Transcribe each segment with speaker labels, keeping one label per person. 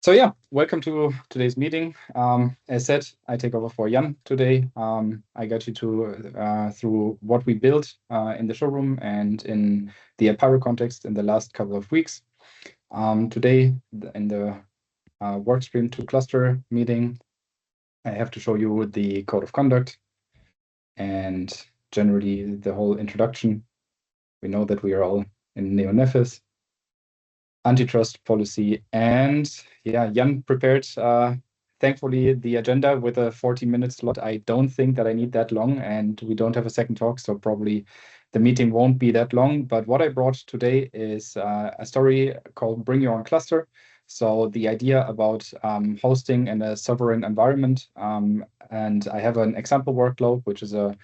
Speaker 1: So yeah, welcome to today's meeting. As said, I take over for Jan today. I got you through what we built in the showroom and in the Apeiro context in the last couple of weeks. Today, in the workstream to cluster meeting, I have to show you the code of conduct and generally the whole introduction. We know that we are all in neo-Nefis. Antitrust policy, and yeah, Jan prepared thankfully the agenda with a 40-minute slot. I don't think that I need that long, and we don't have a second talk, so probably the meeting won't be that long. But what I brought today is a story called Bring Your Own Cluster. So the idea about hosting in a sovereign environment, and I have an example workload, which is a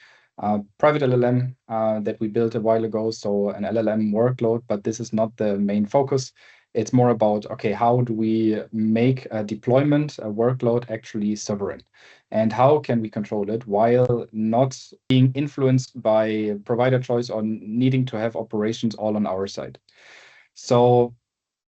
Speaker 1: private LLM that we built a while ago, so an LLM workload, but this is not the main focus. It's more about, okay, how do we make a deployment, a workload actually sovereign? And how can we control it while not being influenced by provider choice or needing to have operations all on our side? So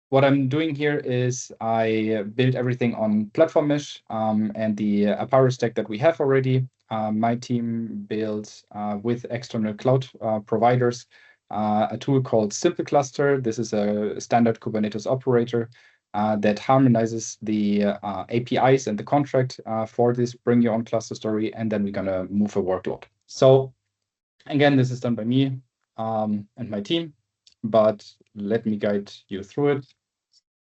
Speaker 1: what I'm doing here is I build everything on platform mesh and the Apeiro stack that we have already. My team builds with external cloud providers a tool called SimpleCluster. This is a standard Kubernetes operator that harmonizes the APIs and the contract for this Bring Your Own Cluster story, and then we're going to move a workload. So again, this is done by me and my team, but let me guide you through it.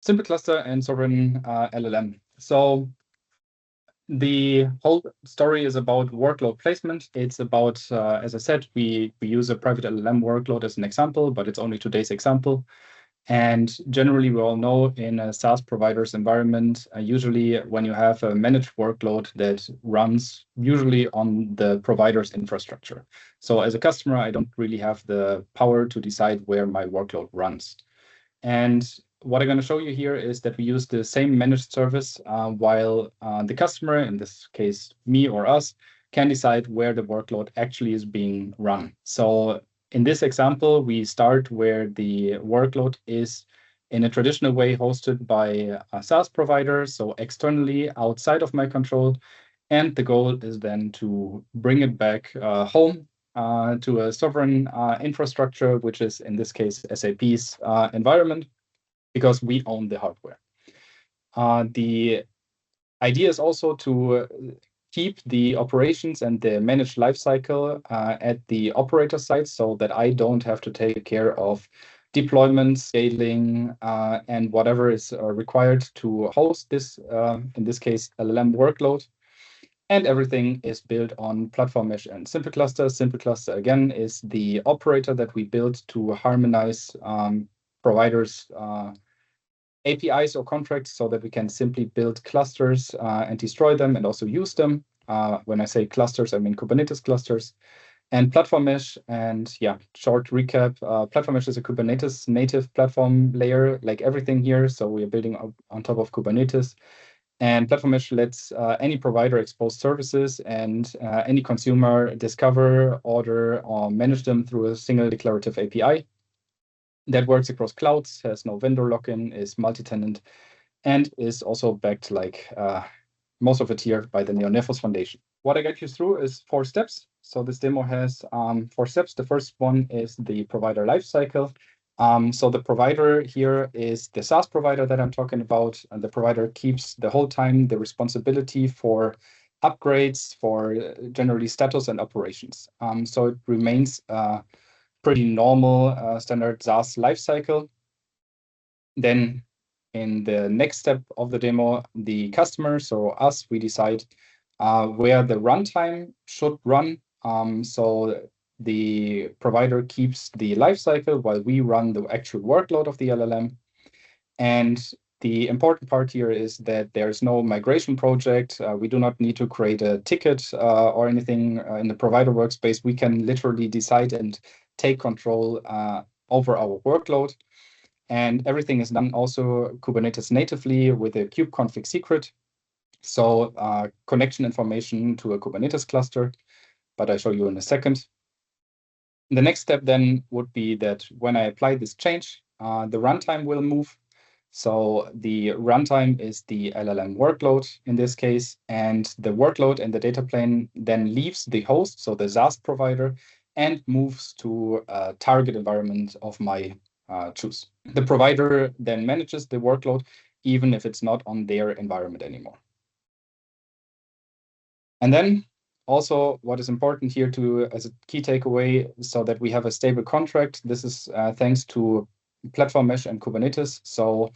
Speaker 1: SimpleCluster and Sovereign LLM. So the whole story is about workload placement. It's about, as I said, we use a private LLM workload as an example, but it's only today's example. And generally, we all know in a SaaS provider's environment, usually when you have a managed workload that runs usually on the provider's infrastructure. So as a customer, I don't really have the power to decide where my workload runs. And what I'm going to show you here is that we use the same managed service while the customer, in this case, me or us, can decide where the workload actually is being run. So in this example, we start where the workload is in a traditional way hosted by a SaaS provider, so externally outside of my control. And the goal is then to bring it back home to a sovereign infrastructure, which is in this case SAP's environment, because we own the hardware. The idea is also to keep the operations and the managed lifecycle at the operator side so that I don't have to take care of deployment, scaling, and whatever is required to host this, in this case, LLM workload. And everything is built on platform mesh and SimpleCluster. SimpleCluster, again, is the operator that we built to harmonize providers' APIs or contracts so that we can simply build clusters and destroy them and also use them. When I say clusters, I mean Kubernetes clusters. And platform mesh, and yeah, short recap, platform mesh is a Kubernetes native platform layer, like everything here. So we are building on top of Kubernetes. And platform mesh lets any provider expose services and any consumer discover, order, or manage them through a single declarative API that works across clouds, has no vendor lock-in, is multi-tenant, and is also backed, like most of it here, by the Neo-Nefos Foundation. What I got you through is 4 steps. So this demo has 4 steps. The first one is the provider lifecycle. So the provider here is the SaaS provider that I'm talking about, and the provider keeps the whole time the responsibility for upgrades, for generally status and operations. So it remains a pretty normal standard SaaS lifecycle. Then in the next step of the demo, the customer, so us, we decide where the runtime should run. So the provider keeps the lifecycle while we run the actual workload of the LLM. And the important part here is that there's no migration project. We do not need to create a ticket or anything in the provider workspace. We can literally decide and take control over our workload. And everything is done also Kubernetes natively with a kubeconfig secret. So connection information to a Kubernetes cluster, but I'll show you in a second. The next step then would be that when I apply this change, the runtime will move So the runtime is the LLM workload in this case, and the workload and the data plane then leaves the host, so the SaaS provider, and moves to a target environment of my choose. The provider then manages the workload, even if it's not on their environment anymore. And then also what is important here as a key takeaway, so that we have a stable contract. This is thanks to Platform Mesh and Kubernetes. So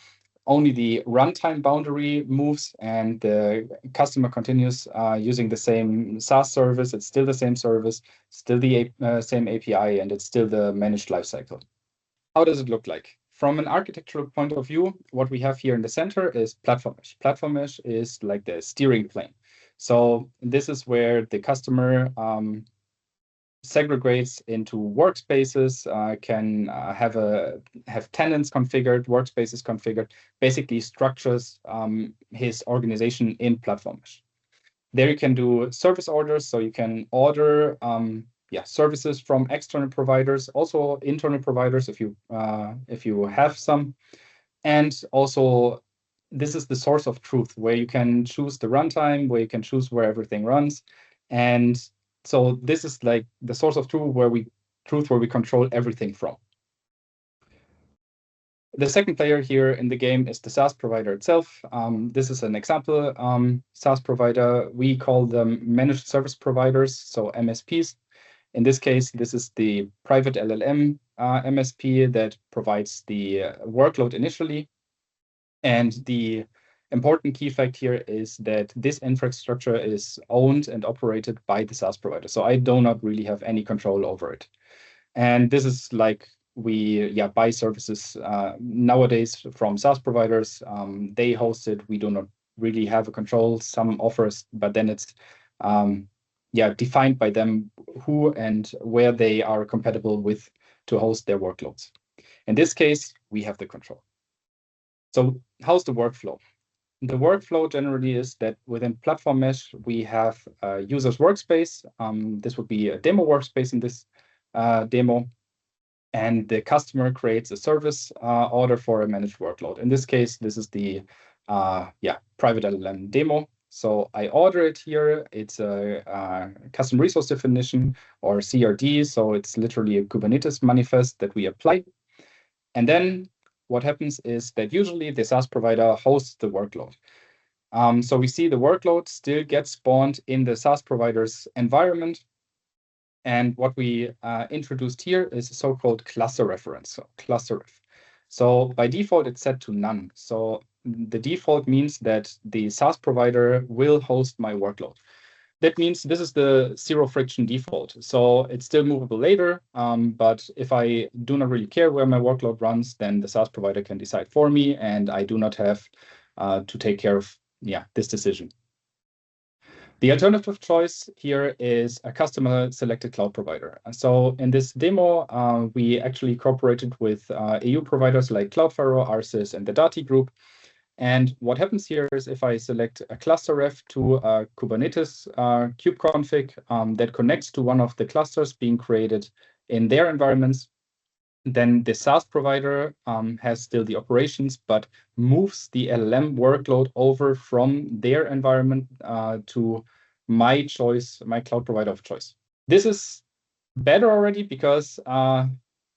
Speaker 1: only the runtime boundary moves and the customer continues using the same SaaS service. It's still the same service, still the same API, and it's still the managed lifecycle. How does it look like? From an architectural point of view, what we have here in the center is Platform Mesh. Platform Mesh is like the steering plane. So this is where the customer segregates into workspaces, can have tenants configured, workspaces configured, basically structures his organization in Platform Mesh. There you can do service orders, so you can order services from external providers, also internal providers if you have some, and also this is the source of truth where you can choose the runtime, where you can choose where everything runs, and so this is like the source of truth where we control everything from. The second player here in the game is the SaaS provider itself. This is an example SaaS provider. We call them managed service providers, so MSPs. In this case, this is the private LLM MSP that provides the workload initially. And the important key fact here is that this infrastructure is owned and operated by the SaaS provider. So I do not really have any control over it. And this is like we buy services nowadays from SaaS providers. They host it. We do not really have a control. Some offers, but then it's defined by them who and where they are compatible with to host their workloads. In this case, we have the control. So how's the workflow? The workflow generally is that within Platform Mesh, we have a user's workspace. This would be a demo workspace in this demo. And the customer creates a service order for a managed workload. In this case, this is the private LLM demo. So I order it here. It's a custom resource definition or CRD. So it's literally a Kubernetes manifest that we apply. And then what happens is that usually the SaaS provider hosts the workload. So we see the workload still gets spawned in the SaaS provider's environment. And what we introduced here is a so-called cluster reference, so cluster ref. So by default, it's set to none. So the default means that the SaaS provider will host my workload. That means this is the zero friction default. So it's still movable later, but if I do not really care where my workload runs, then the SaaS provider can decide for me, and I do not have to take care of this decision. The alternative choice here is a customer selected cloud provider. So in this demo, we actually cooperated with EU providers like Cloudflare, Arsys, and the Dati group. And what happens here is if I select a cluster ref to a Kubernetes kubeconfig that connects to one of the clusters being created in their environments, then the SaaS provider has still the operations, but moves the LLM workload over from their environment to my choice, my cloud provider of choice. This is better already because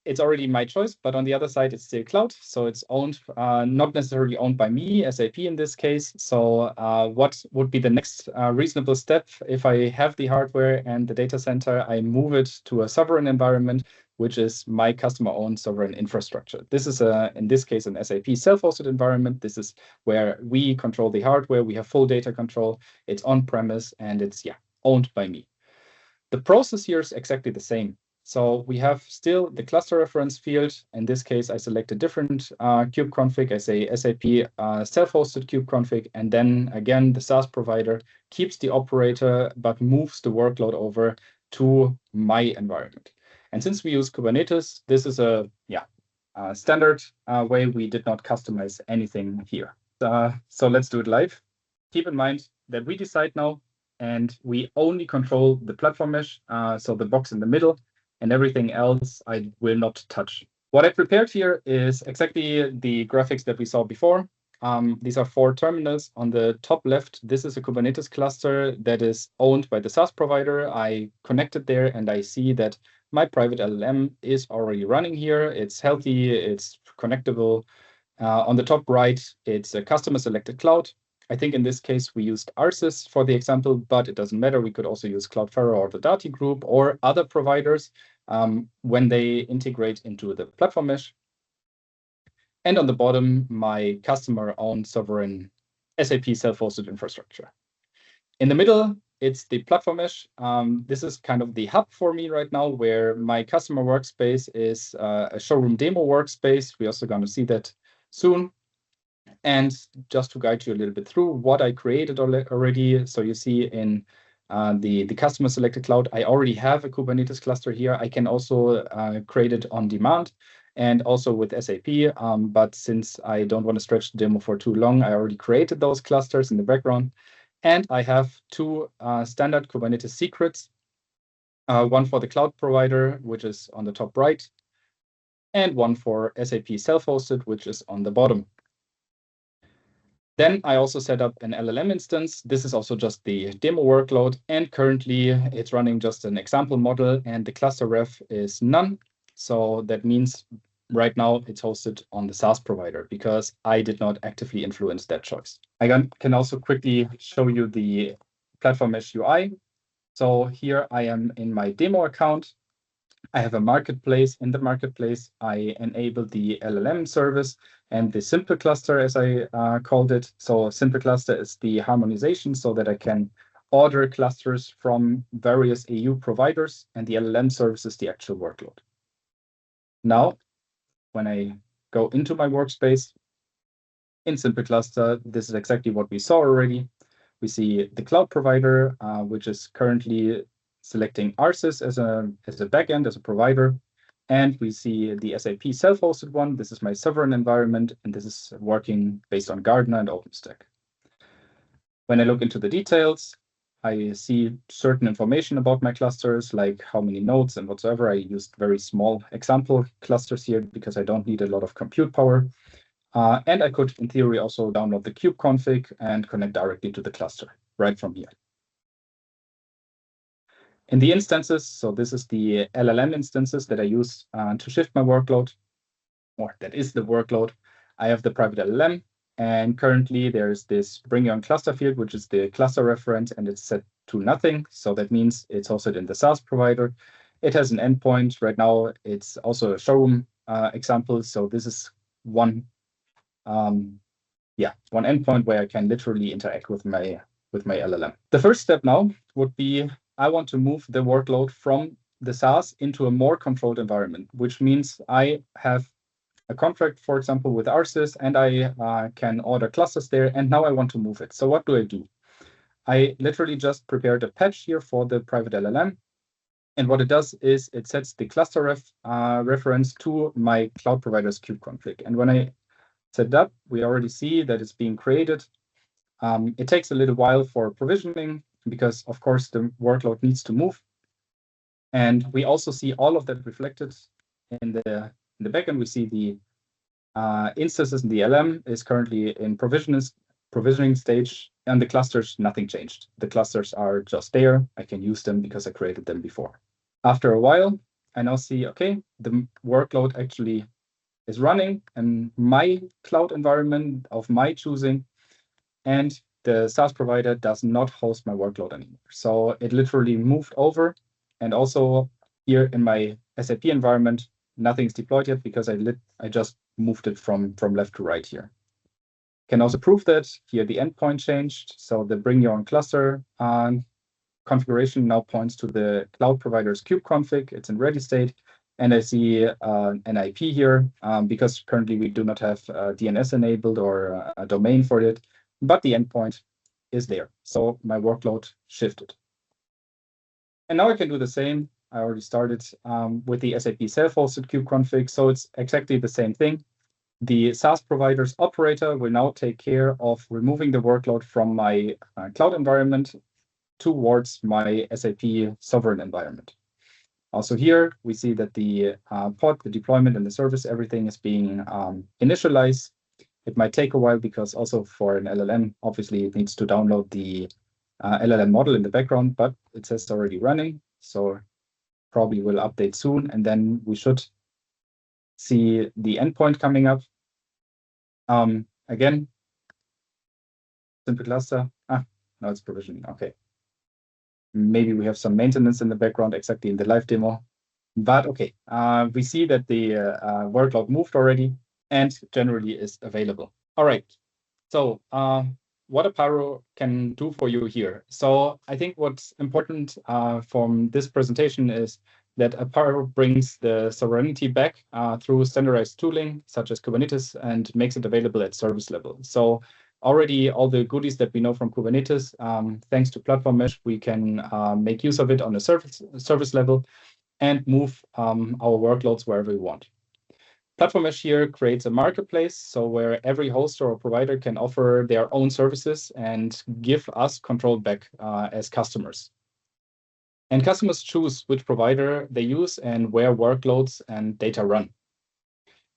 Speaker 1: it's already my choice, but on the other side, it's still cloud. So it's owned, not necessarily owned by me, SAP in this case. So what would be the next reasonable step? If I have the hardware and the data center, I move it to a sovereign environment, which is my customer-owned sovereign infrastructure. This is, in this case, an SAP self-hosted environment. This is where we control the hardware. We have full data control. It's on-premise, and it's owned by me. The process here is exactly the same. So we have still the cluster reference field. In this case, I select a different kubeconfig. I say SAP self-hosted kubeconfig, and then again, the SaaS provider keeps the operator, but moves the workload over to my environment. And since we use Kubernetes, this is a standard way. We did not customize anything here. So let's do it live. Keep in mind that we decide now, and we only control the platform mesh, so the box in the middle, and everything else I will not touch. What I prepared here is exactly the graphics that we saw before. These are 4 terminals. On the top left, this is a Kubernetes cluster that is owned by the SaaS provider. I connected there and I see that my private LLM is already running here. It's healthy, it's connectable. On the top right, it's a customer selected cloud. I think in this case, we used Arsys for the example, but it doesn't matter. We could also use Cloudflare or the Dati Group or other providers when they integrate into the platform mesh. And on the bottom, my customer-owned sovereign SAP self-hosted infrastructure. In the middle, it's the platform mesh. This is kind of the hub for me right now, where my customer workspace is a showroom demo workspace. We're also going to see that soon. And just to guide you a little bit through what I created already. So you see in the customer selected cloud, I already have a Kubernetes cluster here. I can also create it on demand and also with SAP. But since I don't want to stretch the demo for too long, I already created those clusters in the background. And I have 2 standard Kubernetes secrets, one for the cloud provider, which is on the top right, and one for SAP self-hosted, which is on the bottom. Then I also set up an LLM instance. This is also just the demo workload, and currently it's running just an example model, and the cluster ref is none. So that means right now it's hosted on the SaaS provider because I did not actively influence that choice. I can also quickly show you the platform mesh UI. So here I am in my demo account. I have a marketplace. In the marketplace, I enable the LLM service and the SimpleCluster, as I called it. So SimpleCluster is the harmonization so that I can order clusters from various AU providers, and the LLM service is the actual workload. Now, when I go into my workspace in SimpleCluster, this is exactly what we saw already. We see the cloud provider, which is currently selecting Arsys as a backend, as a provider. And we see the SAP self-hosted one. This is my sovereign environment, and this is working based on Gardener and OpenStack. When I look into the details, I see certain information about my clusters, like how many nodes and whatsoever. I used very small example clusters here because I don't need a lot of compute power. And I could, in theory, also download the kube config and connect directly to the cluster right from here. In the instances, so this is the LLM instances that I use to shift my workload, or that is the workload. I have the private LLM, and currently there's this bring your own cluster field, which is the cluster reference, and it's set to nothing. So that means it's hosted in the SaaS provider. It has an endpoint. Right now, it's also a showroom example. So this is one endpoint where I can literally interact with my LLM. The first step now would be I want to move the workload from the SaaS into a more controlled environment, which means I have a contract, for example, with Arsys, and I can order clusters there, and now I want to move it. So what do? I literally just prepared a patch here for the private LLM, and what it does is it sets the cluster reference to my cloud provider's kube config. And when I set it up, we already see that it's being created. It takes a little while for provisioning because, of course, the workload needs to move. And we also see all of that reflected in the backend. We see the instances in the LM is currently in provisioning stage, and the clusters, nothing changed. The clusters are just there. I can use them because I created them before. After a while, I now see, okay, the workload actually is running in my cloud environment of my choosing, and the SaaS provider does not host my workload anymore. So it literally moved over. And also here in my SAP environment, nothing's deployed yet because I just moved it from left to right here. Can also prove that here the endpoint changed. So the bring your own cluster configuration now points to the cloud provider's kube config. It's in ready state. And I see an IP here because currently we do not have DNS enabled or a domain for it, but the endpoint is there. So my workload shifted. And now I can do the same. I already started with the SAP self-hosted kube config. So it's exactly the same thing. The SaaS provider's operator will now take care of removing the workload from my cloud environment towards my SAP sovereign environment. Also here, we see that the pod, the deployment and the service, everything is being initialized. It might take a while because also for an LLM, obviously it needs to download the LLM model in the background, but it says it's already running. So probably will update soon. And then we should see the endpoint coming up. Again, SimpleCluster. No, it's provisioning. Okay. Maybe we have some maintenance in the background exactly in the live demo. But okay, we see that the workload moved already and generally is available. All right. So what Apeiro can do for you here. So I think what's important from this presentation is that Apeiro brings the sovereignty back through standardized tooling, such as Kubernetes, and makes it available at service level. So already all the goodies that we know from Kubernetes, thanks to Platform Mesh, we can make use of it on a service level and move our workloads wherever we want. Platform Mesh here creates a marketplace, so where every host or provider can offer their own services and give us control back as customers. And customers choose which provider they use and where workloads and data run.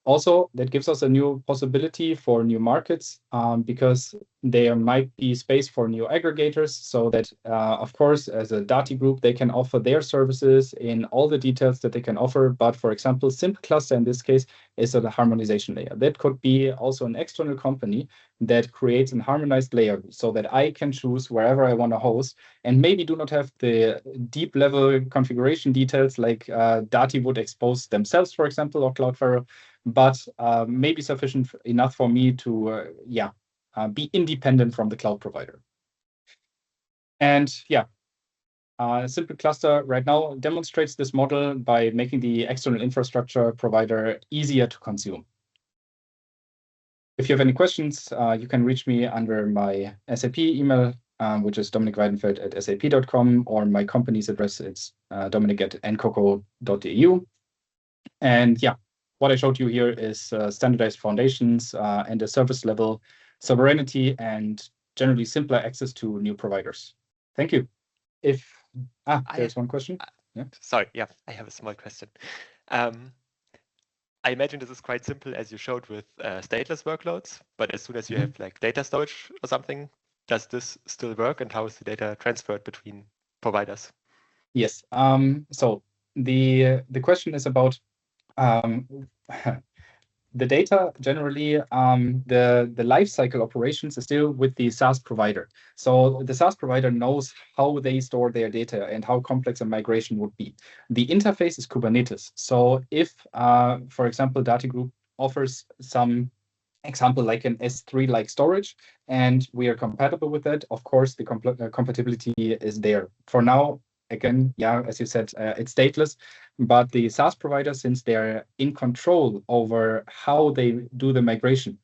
Speaker 1: Also, that gives us a new possibility for new markets because there might be space for new aggregators so that, of course, as a Dati group, they can offer their services in all the details that they can offer. But for example, SimpleCluster in this case is a harmonization layer. That could be also an external company that creates a harmonized layer so that I can choose wherever I want to host and maybe do not have the deep level configuration details like Dati would expose themselves, for example, or Cloudflare, but maybe sufficient enough for me to be independent from the cloud provider. And SimpleCluster right now demonstrates this model by making the external infrastructure provider easier to consume. If you have any questions, you can reach me under my SAP email, which is Dominik Weidenfeld at sap.com, or my company's address, it's dominik@ncoco.eu. And what I showed you here is standardized foundations and a service level sovereignty and generally simpler access to new providers. Thank you. There's one question.
Speaker 2: Sorry, I have a small question. I imagine this is quite simple as you showed with stateless workloads, but as soon as you have like data storage or something, does this still work, and how is the data transferred between providers?
Speaker 1: Yes. So the question is about the data generally, the lifecycle operations is still with the SaaS provider. So the SaaS provider knows how they store their data and how complex a migration would be. The interface is Kubernetes. So if, for example, Dati Group offers some example like an S3-like storage, and we are compatible with that, of course, the compatibility is there. For now, again, as you said, it's stateless, but the SaaS provider, since they're in control over how they do the migration,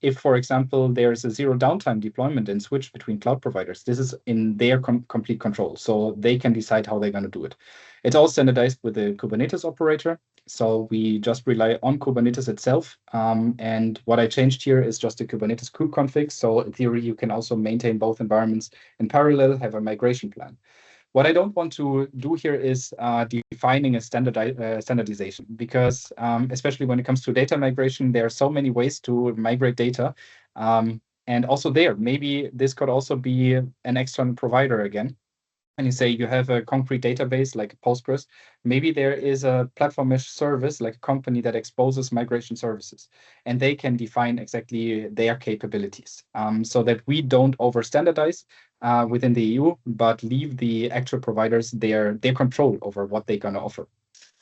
Speaker 1: if, for example, there's a zero downtime deployment and switch between cloud providers, this is in their complete control. So they can decide how they're going to do it. It's all standardized with the Kubernetes operator. So we just rely on Kubernetes itself. And what I changed here is just the Kubernetes kube config. So in theory, you can also maintain both environments in parallel, have a migration plan. What I don't want to do here is defining a standardization because especially when it comes to data migration, there are so many ways to migrate data. And also there, maybe this could also be an external provider again. And you say you have a concrete database like Postgres, maybe there is a platform mesh service like a company that exposes migration services, and they can define exactly their capabilities so that we don't over standardize within the EU, but leave the actual providers their control over what they're going to offer.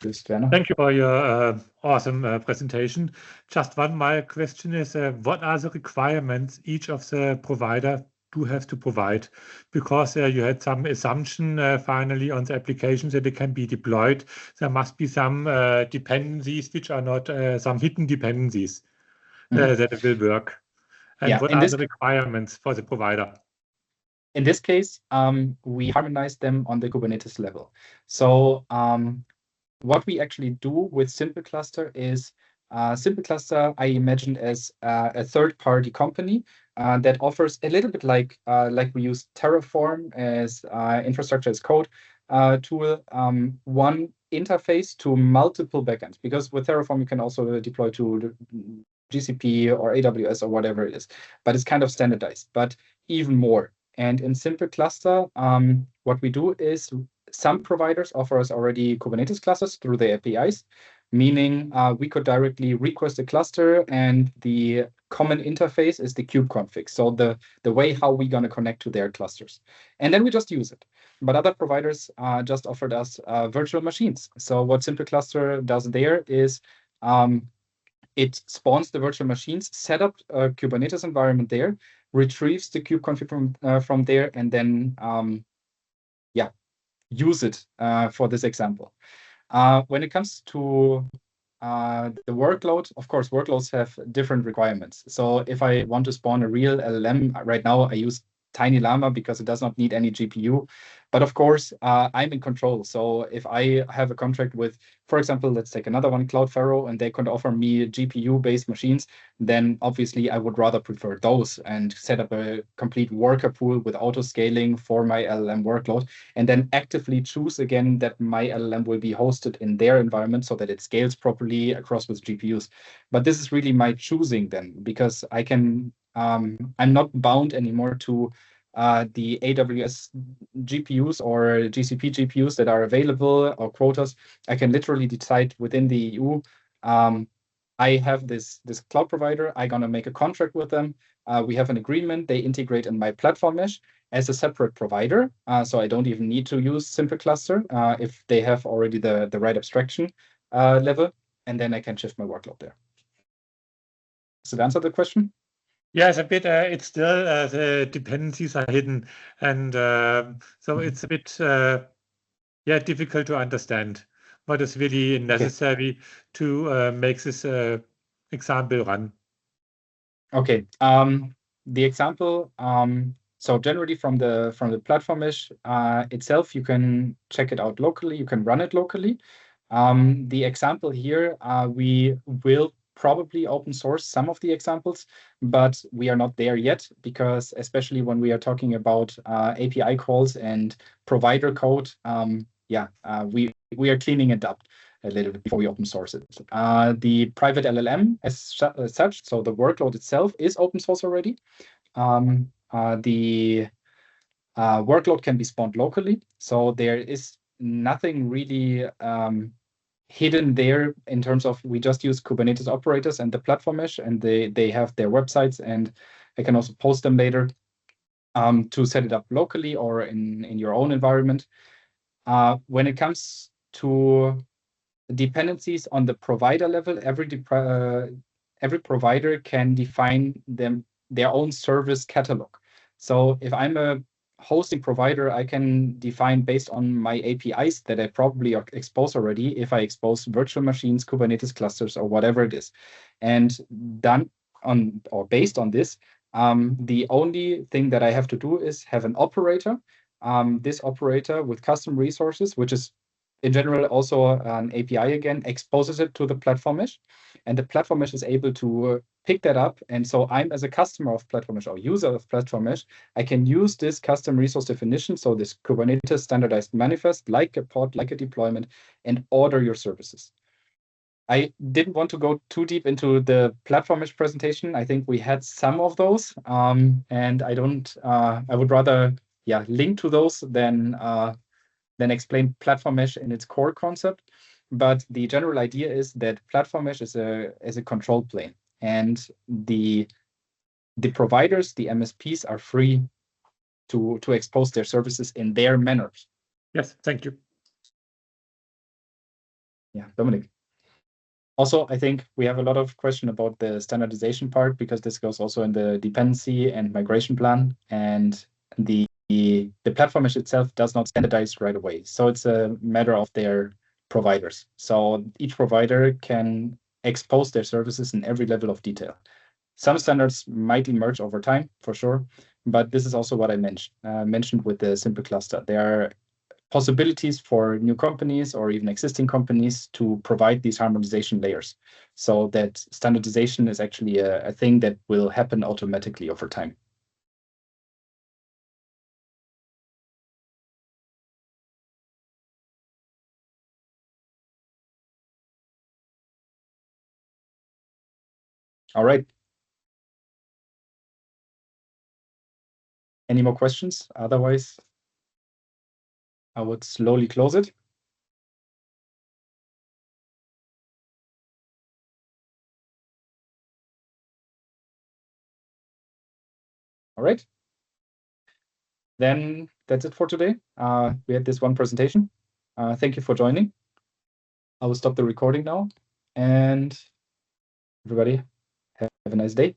Speaker 3: Thank you for your awesome presentation. Just one my question is, what are the requirements each of the provider do have to provide? Because you had some assumption finally on the applications that it can be deployed. There must be some dependencies which are not some hidden dependencies that it will work. And what are the requirements for the provider?
Speaker 1: In this case, we harmonize them on the Kubernetes level. So what we actually do with SimpleCluster is SimpleCluster I imagine as a third-party company that offers a little bit like we use Terraform as infrastructure as code. tool, one interface to multiple backends, because with Terraform you can also deploy to GCP or AWS or whatever it is, but it's kind of standardized, but even more. And in SimpleCluster, what we do is some providers offer us already Kubernetes clusters through the APIs, meaning we could directly request a cluster, and the common interface is the kubeconfig. So the way how we're going to connect to their clusters. And then we just use it. But other providers just offered us virtual machines. So what SimpleCluster does there is it spawns the virtual machines, set up a Kubernetes environment there, retrieves the kubeconfig from there, and then use it for this example. When it comes to the workload, of course, workloads have different requirements. So if I want to spawn a real LLM, right now I use Tiny Llama because it does not need any GPU. But of course, I'm in control. So if I have a contract with, for example, let's take another one, Cloudflare, and they could offer me GPU-based machines, then obviously I would rather prefer those and set up a complete worker pool with auto-scaling for my LLM workload, and then actively choose again that my LLM will be hosted in their environment so that it scales properly across with GPUs. But this is really my choosing then, because I can, I'm not bound anymore to the AWS GPUs or GCP GPUs that are available or quotas. I can literally decide within the EU, I have this cloud provider, I'm going to make a contract with them. We have an agreement, they integrate in my platform mesh as a separate provider. So I don't even need to use SimpleCluster if they have already the right abstraction level, and then I can shift my workload there. Does it answer the question?
Speaker 3: Yes, a bit. It's still the dependencies are hidden, and so it's a bit difficult to understand what is really necessary to make this example run.
Speaker 1: Okay. The example. So generally from the platform mesh itself, you can check it out locally. You can run it locally. The example here, we will probably open source some of the examples, but we are not there yet, because especially when we are talking about API calls and provider code, we are cleaning it up a little bit before we open source it. The private LLM as such, so the workload itself is open source already. The workload can be spawned locally, so there is nothing really hidden there in terms of, we just use Kubernetes operators and the platform mesh, and they have their websites, and I can also post them later to set it up locally or in your own environment. When it comes to dependencies on the provider level, every provider can define their own service catalog. So if I'm a hosting provider, I can define based on my APIs that I probably expose already, if I expose virtual machines, Kubernetes clusters, or whatever it is. And done on or based on this, the only thing that I have to do is have an operator. This operator with custom resources, which is in general also an API again, exposes it to the platform mesh, and the platform mesh is able to pick that up. And so I'm, as a customer of platform mesh or user of platform mesh, I can use this custom resource definition, so this Kubernetes standardized manifest, like a pod, like a deployment, and order your services. I didn't want to go too deep into the platform mesh presentation. I think we had some of those, and I don't. I would rather link to those than explain platform mesh in its core concept. But the general idea is that platform mesh is a control plane, and the providers, the MSPs, are free to expose their services in their manners.
Speaker 3: Yes, thank you.
Speaker 1: Yeah, Dominik. Also, I think we have a lot of question about the standardization part, because this goes also in the dependency and migration plan, and the platform mesh itself does not standardize right away. So it's a matter of their providers. So each provider can expose their services in every level of detail. Some standards might emerge over time, for sure, but this is also what I mentioned with the SimpleCluster. There are possibilities for new companies or even existing companies to provide these harmonization layers, so that standardization is actually a thing that will happen automatically over time. All right. Any more questions? Otherwise, I would slowly close it. All right. Then that's it for today. We had this one presentation. Thank you for joining. I will stop the recording now. And everybody, have a nice day.